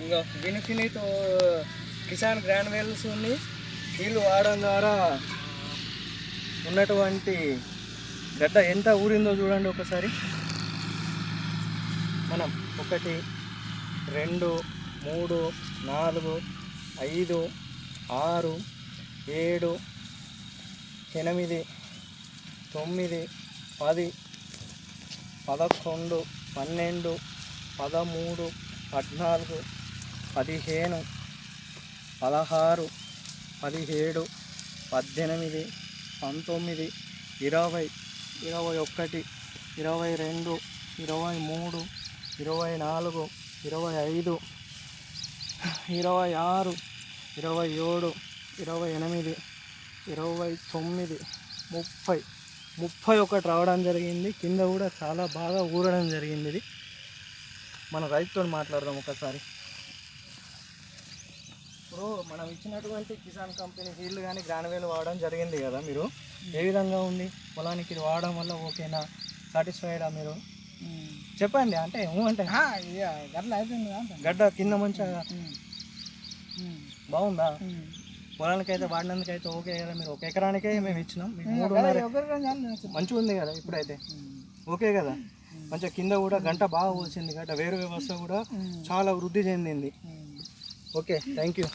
ఇంకా benefit Kisan granules ఉంది. వీళ్ళు వాడడం ద్వారా ఉన్నటువంటి గడ్డ ఎంత ఊరిందో చూడండి ఒకసారి. మనం 1 2 3 4 5 6 7 8 9 10 11 12 13 14 15 16 17 18 19 20 21 22 23 24 25 26 27 28 29 31 రావడం జరిగింది. కింద కూడా చాలా బాగా ఊరడం జరిగింది. ఇది మన రైతుతో మాట్లాడదాం ఒకసారి. ఇప్పుడు మనం ఇచ్చినటువంటి కిసాన్ కంపెనీ వీళ్ళు కానీ గ్రాన్యుల్ వాడడం జరిగింది కదా, మీరు ఏ విధంగా ఉంది పొలానికి? ఇది వాడడం వల్ల ఓకేనా, సాటిస్ఫైడా మీరు? చెప్పండి. అంటే అంటే గడ్డ కింద మంచిగా బాగుందా? పొలానికి అయితే వాడినందుకైతే ఓకే కదా? మీరు 1 ఎకరానికే మేము ఇచ్చినాం, మీకు 3 మంచిగా ఉంది కదా ఇప్పుడైతే? ఓకే కదా? మంచిగా కింద కూడా గంట బాగా వచ్చింది. గడ్డ వేరు వ్యవస్థ కూడా చాలా వృద్ధి చెందింది. Okay, thank you.